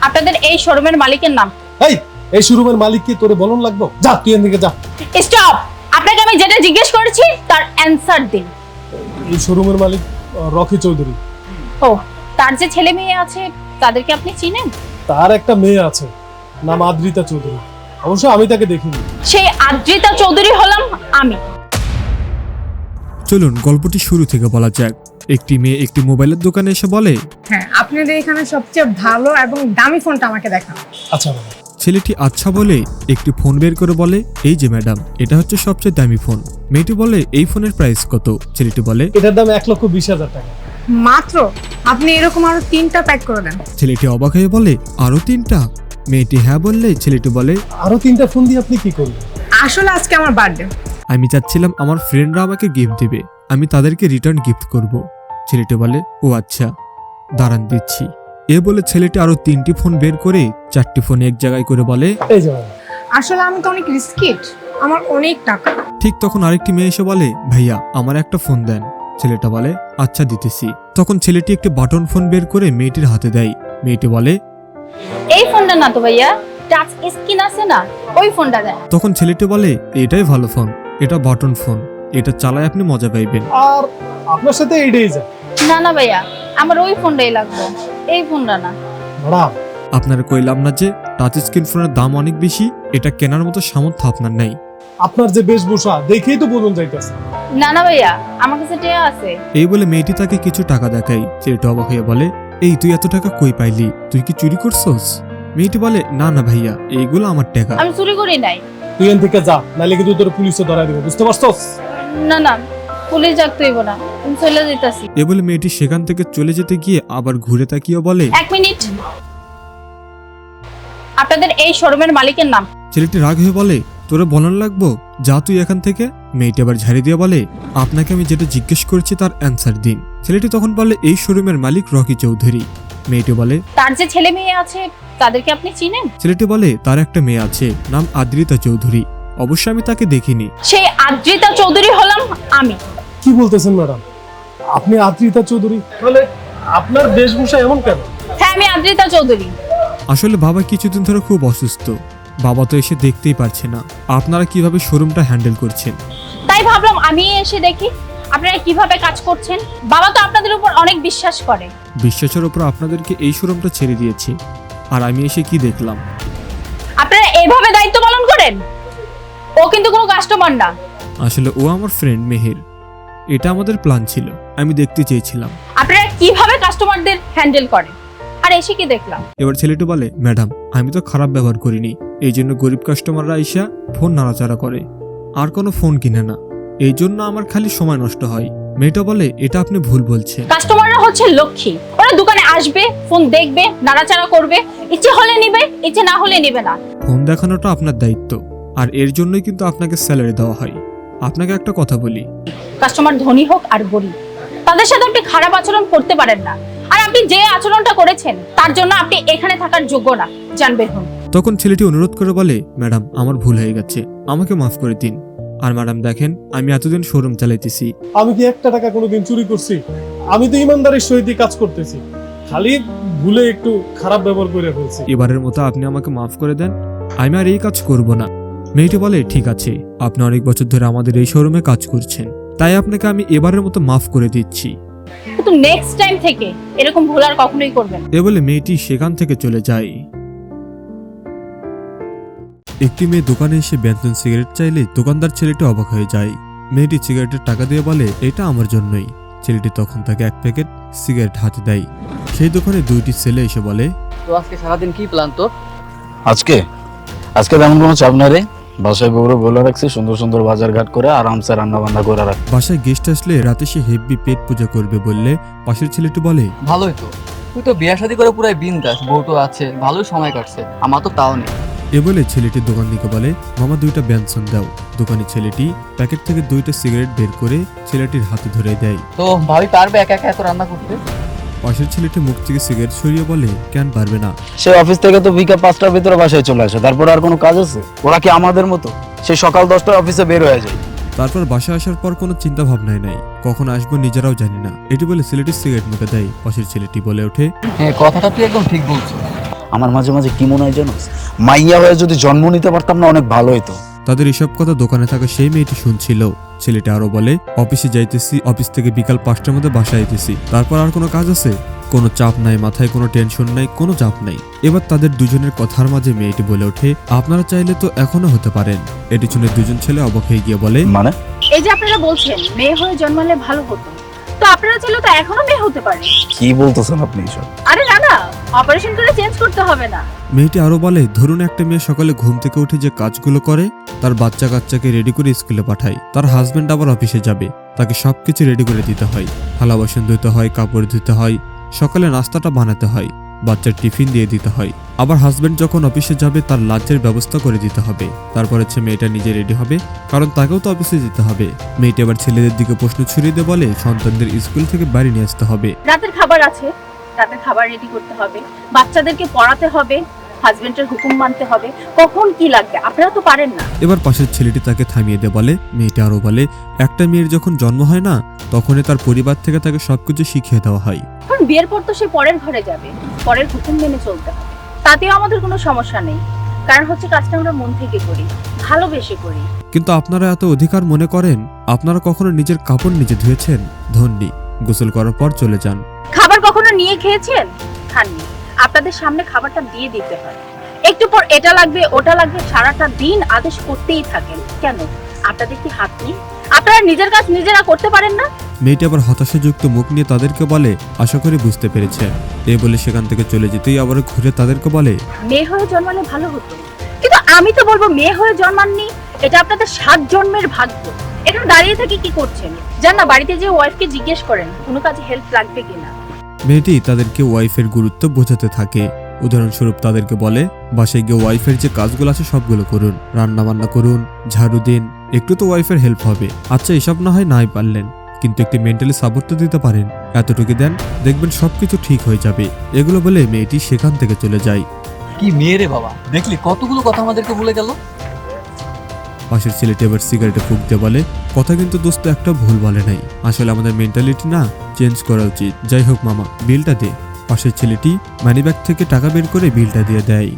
আপনাদের এই শোরুমের মালিকের নাম? এই শোরুমের মালিক কি তোরে বলন লাগবো? যা তুই এখান থেকে যা। স্টপ! আপনাকে আমি যেটা জিজ্ঞেস করেছি তার অ্যানসার দিন। এই শোরুমের মালিক রকি চৌধুরী। ও, তার যে ছেলে মেয়ে আছে তাদেরকে আপনি চিনেন? তার একটা মেয়ে আছে, নাম আদ্রিতা চৌধুরী। অবশ্য আমি তাকে দেখিনি। সেই আদ্রিতা চৌধুরী হলাম আমি। চলুন গল্পটি শুরু থেকে বলা যাক। একটি মেয়ে একটি মোবাইলের দোকানে এসে বলে, হ্যাঁ, আপনাদের এখানে সবচেয়ে ভালো এবং দামি ফোনটা আমাকে দেখান। আচ্ছা বাবা। ছেলেটি আচ্ছা বলে একটি ফোন বের করে বলে, এই যে ম্যাডাম, এটা হচ্ছে সবচেয়ে দামি ফোন। মেয়েটি বলে, এই ফোনের প্রাইস কত? ছেলেটি বলে, এটার দাম 1,20,000 টাকা। মাত্র? আপনি এরকম আরো 3টা প্যাক করে দেন। ছেলেটি অবাক হয়ে বলে, আরো 3টা? মেয়েটি হ্যাঁ বললে ছেলেটি বলে, আরো 3টা ফোন দিয়ে আপনি কি করবেন? আসলে আজকে আমার বার্থডে। আমি চাচ্ছিলাম আমার ফ্রেন্ডরা আমাকে গিফট দিবে, আমি তাদেরকে রিটার্ন গিফট করব। ছেলেটি বলে, ও আচ্ছা, দাঁড়ান দিচ্ছি। এ বলে ছেলেটি আরো 3টি ফোন বের করে 4টি ফোন এক জায়গায় করে বলে, এই যে বাবা। আসলে আমি তো অনেক রিস্কিট, আমার অনেক টাকা। ঠিক তখন আরেকটি মেয়ে এসে বলে, ভাইয়া আমার একটা ফোন দেন। ছেলেটা বলে, আচ্ছা দিতেছি। তখন ছেলেটি একটি বাটন ফোন বের করে মেয়েটির হাতে দেয়। মেয়েটি বলে, এই ফোনটা না তো ভাইয়া, টাচ স্ক্রিন আছে না, ওই ফোনটা দেন। তখন ছেলেটি বলে, এটাই ভালো ফোন, এটা বাটন ফোন, এটা চালায় আপনি মজা পাইবেন। আর আপনার সাথে এইটাই যা। না না ভাইয়া, আমার ওই ফোনটাই লাগবে, এই ফোনটা না। ম্যাডাম, আপনারা কইলাম না যে টাচ স্ক্রিন ফোনের দাম অনেক বেশি, এটা কেনার মতো সামর্থ্য আপনার নাই। আপনার যে বেশভূষা দেখেই তো বোঝন যাইতেছে। না না ভাইয়া, আমার কাছে টাকা আছে। এই বলে মেয়েটি তাকে কিছু টাকা দেখায়। ছেলেটা অবাক হয়ে বলে, এই তুই এত টাকা কই পাইলি? তুই কি চুরি করছস? মেয়েটি বলে, না না ভাইয়া, এইগুলো আমার টাকা। আমি চুরি করি নাই। তুই এখান থেকে যা, নাহলে কিন্তু তোর পুলিশে ধরাই দেবে, বুঝতে পারছস? না না, পুলিশ ডাকতে হইব না, আমি চলে যেতেছি। এ বলে মেয়েটি সেখান থেকে চলে যেতে গিয়ে আবার ঘুরে তাকিয়ে বলে, 1 মিনিট। আপনাদের এই শোরুমের মালিকের নাম? ছেলেটি রাগ হয়ে বলে, তোরে বলান লাগবো, যা তুই এখান থেকে। মেয়েটি আবার ঝাড়ি দিয়ে বলে, আপনাকে আমি যেটা জিজ্ঞেস করেছি তার অ্যান্সার দিন। ছেলেটি তখন বলে, এই শোরুমের মালিক রকি চৌধুরী। মেয়েটি বলে, তার যে ছেলে মেয়ে আছে তাদেরকে আপনি চিনেন? ছেলেটি বলে, তার একটা মেয়ে আছে, নাম আদ্রিতা চৌধুরী। অবশ্য আমি তাকে দেখিনি। সেই আদ্রিতা চৌধুরী হলাম আমি। কি বলতেছেন ম্যাডাম? আপনি আদ্রিতা চৌধুরী? তাহলে আপনার বেশভূষা এমন কেন? হ্যাঁ, আমি আদ্রিতা চৌধুরী। আসলে বাবা কিছুদিন ধরে খুব অসুস্থ, বাবা তো এসে দেখতেই পারছে না আপনারা কিভাবে শোরুমটা হ্যান্ডেল করছেন। তাই ভাবলাম আমি এসে দেখি আপনারা কিভাবে কাজ করছেন। বাবা তো আপনাদের উপর অনেক বিশ্বাস করে। বিশ্বাসের উপর আপনাদেরকে এই শোরুমটা ছেড়ে দিয়েছি, আর আমি এসে কি দেখলাম? আপনারা এইভাবে দায়িত্ব পালন করেন? ও কিন্তু কোনো কাস্টমার না। আসলে ও আমার ফ্রেন্ড মেহের, এটা আমাদের প্ল্যান ছিল, আমি দেখতে চেয়েছিলাম। আপনারা কিভাবে কাস্টমারদের হ্যান্ডেল করেন, আর এসে কি দেখলাম? এবার ছেলেটি বলে, ম্যাডাম আমি তো খারাপ ব্যবহার করিনি, এই জন্য গরিব কাস্টমাররা আইসা ফোন নাড়াচাড়া করে, আর কোনো ফোন কিনে না, এই জন্য আমার খালি সময় নষ্ট হয়। মেয়েটা বলে, এটা আপনি ভুল বলছেন। কাস্টমাররা হচ্ছে লক্ষ্মী, ওরা দোকানে আসবে, ফোন দেখবে, নাড়াচাড়া করবে, ইচ্ছে হলে নিবে, ইচ্ছে না হলে নিবে না। ফোন দেখানোটা আপনার দায়িত্ব, আর এর জন্যই কিন্তু আপনাকে স্যালারি দেওয়া হয়। আপনাকে একটা কথা বলি, কাস্টমার ধনী হোক আর গরিব, তাদের সাথে আপনি খারাপ আচরণ করতে পারেন না। আর আপনি যে আচরণটা করেছেন তার জন্য আপনি এখানে থাকার যোগ্য না, জানবেন। তখন ছেলেটি অনুরোধ করে বলে, ম্যাডাম আমার ভুল হয়ে গেছে, আমাকে মাফ করে দিন। আর ম্যাডাম দেখেন, আমি এতদিন শোরুম চালাইতেছি, আমি কি একটা টাকা কোনোদিন চুরি করছি? আমি তো ইমানদারির সহিত কাজ করতেছি, খালি ভুলে একটু খারাপ ব্যবহার করে ফেলছি। এবারের মতো আপনি আমাকে মাফ করে দেন, আমি আর এই কাজ করব না। মেয়েটি বলে, ঠিক আছে, আপনি অনেক বছর ধরে আমাদের এই শোরুমে কাজ করছেন, তাই আপনাকে আমি এবারের মতো মাফ করে দিচ্ছি। কিন্তু নেক্সট টাইম থেকে এরকম ভুল আর কখনোই করবেন না। এ বলে মেয়েটি সেখান থেকে চলে যায়। একটি মেয়ে দোকানে এসে বেনসন সিগারেট চাইলে দোকানদার ছেলেটি অবাক হয়ে যায়। মেয়েটি সিগারেটের টাকা দিয়ে বলে, এটা আমার জন্যই। ছেলেটি তখন তাকে 1 প্যাকেট সিগারেট হাতে দেয়। সেই দোকানে 2টি ছেলে এসে বলে, তো আজকে সারাদিন কি প্ল্যান তোর? আজকে তেমন কোনো চাপ নাই রে। বাসায় বউরে বলে রাখছি সুন্দর সুন্দর বাজার ঘাট করে আরামসে রান্না বান্না করে রাখ। বাসায় গেস্ট আসলে রাতে সে হেভি পেট পূজা করবে বললে পাশের ছেলেটি বলে, ভালোই তো, তুই তো বিয়ে শাদী করে পুরাই বিন্দাস, বউটো আছে, ভালোই সময় কাটছে, আমার তো তাও নেই। এ বলে ছেলেটি দোকান থেকে বলে, মামা 2টা বেনসন দাও। দোকানের ছেলেটি প্যাকেট থেকে 2টা সিগারেট বের করে ছেলেটির হাতে ধরে দেয়। তো ভাবি পারবে একা একা এত রান্না করতে? পাশের ছেলেটি মুখ থেকে সিগারেট সরিয়ে বলে, কেন পারবে না? সে অফিস থেকে তো বিকাল 5টার ভিতরে বাসায় চলে আসে, তারপর আর কোনো কাজ আছে? ওরা কি আমাদের মতো সে সকাল 10টায় অফিসে বের হয়ে যায়? তারপর বাসায় আসার পর কোনো চিন্তা ভাবনাই নাই, কখন আসবো নিজেরাও জানি না। এটি বলে ছেলেটি সিগারেট মুখে দেয়। পাশের ছেলেটি বলে ওঠে, হ্যাঁ, কথাটা তুই একদম ঠিক বলছিস। আমার মাঝে মাঝে কি মনে হয় জানো, মাইয়া হয়ে যদি জন্ম নিতে পারতাম না অনেক ভালো হতো। তাদের এসব কথা দোকানে থাকা সেই মেয়েটি শুনছিল। ছেলেটা আরো বলে, অফিসে যাইতেছি, অফিস থেকে বিকাল 5টার মধ্যে বাসায় আইতেছি, তারপর আর কোনো কাজ আছে? কোনো চাপ নাই, মাথায় কোনো টেনশন নাই, কোনো চাপ নাই। এবার তাদের দুজনের কথার মাঝে মেয়েটি বলে ওঠে, আপনারা চাইলে তো এখনো হতে পারেন। এটি শুনে দুজন ছেলে অবাক হয়ে গিয়ে বলে, মানে এই যে আপনারা বলছেন মেয়ে হয়ে জন্মালে ভালো হতো, তো আপনারা চাইলে তো এখনো মেয়ে হতে পারে। কি বলতেছেন আপনি এসব? আরে না না, অপারেশন করে চেঞ্জ করতে হবে না। মেয়েটি আরো বলে, ধরুন একটা মেয়ে সকালে ঘুম থেকে উঠে যে কাজগুলো করে, তার বাচ্চা কাচ্চাকে রেডি করে স্কুলে পাঠায়, তার হাজবেন্ড আবার অফিসে যাবে, তাকে সবকিছু রেডি করে দিতে হয়, থালা বাসন ধুতে হয়, কাপড় ধুতে হয়, সকালে নাস্তাটা বানাতে হয়, বাচ্চার টিফিন দিয়ে দিতে হয়, আবার হাজবেন্ড যখন অফিসে যাবে তার লাঞ্চের ব্যবস্থা করে দিতে হবে। তারপর হচ্ছে মেয়েটা নিজে রেডি হবে, কারণ তাকেও তো অফিসে যেতে হবে। মেয়েটি আবার ছেলেদের দিকে প্রশ্ন ছুড়িয়ে দিয়ে বলে, সন্তানদের স্কুল থেকে বাড়ি নিয়ে আসতে হবে। রাতের খাবার আছে, রাতের খাবার রেডি করতে হবে, বাচ্চাদেরকে পড়াতে হবে, হাজবেন্ডের হুকুম মানতে হবে, কখন কি লাগবে আপনারা তো পারেন না। এবার পাশের ছেলেটি তাকে থামিয়ে দিয়ে বলে, মেয়েটা আরো বলে, একটা মেয়ের যখন জন্ম হয় না, তখনই তার পরিবার থেকে তাকে সবকিছু শিখিয়ে দেওয়া হয়। কারণ বিয়ের পর তো সে পরের ঘরে যাবে, পরের হুকুম মেনে চলতে হবে, তাতেও আমাদের কোনো সমস্যা নেই, কারণ হচ্ছে কাজটা আমরা মন থেকে করি, ভালোবেসে করি। কিন্তু আপনারা এত অধিকার মনে করেন, আপনারা কখনো নিজের কাপড় নিজে ধুয়েছেন? ধন্যি, গোসল করার পর চলে যান। খাবার কখনো নিয়ে খেয়েছেন? খাননি, আপনাদের সামনে খাবারটা দিয়ে দিতে হয়, একটু পর এটা লাগবে ওটা লাগবে, সারাটা দিন আদেশ করতেই থাকেন। কেন আপনাদের কি হাত নেই? আপনারা নিজের কাজ নিজেরা করতে পারেন না? মেয়েটি আবার হতাশাযুক্ত মুখ নিয়ে তাদেরকে বলে, আশা করি বুঝতে পেরেছেন। এই বলে সেখান থেকে চলে যেতেই আবার ঘুরে তাদেরকে বলে, মেয়ে হয়ে জন্মালে ভালো হতো, কিন্তু আমি তো বলবো মেয়ে হয়ে জন্মাননি, এটা আপনাদের 7 জন্মের ভাগ্য। এখানে দাঁড়িয়ে থেকে কি করছেন? যান না বাড়িতে যে ওয়াইফকে জিজ্ঞেস করেন কোনো কাজে হেল্প লাগবে কিনা। মেয়েটি তাদেরকে ওয়াইফের গুরুত্ব বোঝাতে থাকে। উদাহরণস্বরূপ তাদেরকে বলে, বাসায় গিয়ে ওয়াইফের যে কাজগুলো আছে সবগুলো করুন, রান্না বান্না করুন, ঝাড়ু দিন, একটু তো ওয়াইফের হেল্প হবে। আচ্ছা এসব না হয় নাই পারলেন, কিন্তু একটি মেন্টালি সাপোর্ট তো দিতে পারেন, এতটুকু দেন, দেখবেন সবকিছু ঠিক হয়ে যাবে। এগুলো বলে মেয়েটি সেখান থেকে চলে যায়। কি মেয়ে রে বাবা, দেখলি কতগুলো কথা আমাদেরকে ভুলে গেল। পাশের ছেলেটি আবার সিগারেটে ফুঁক দিয়ে বলে, কথা কিন্তু দোস্ত একটা ভুল বলে নাই, আসলে আমাদের মেন্টালিটি না চেঞ্জ করা উচিত। যাই হোক মামা, বিলটা দে। পাশের ছেলেটি মানিব্যাগ থেকে টাকা বের করে বিলটা দিয়ে দেয়।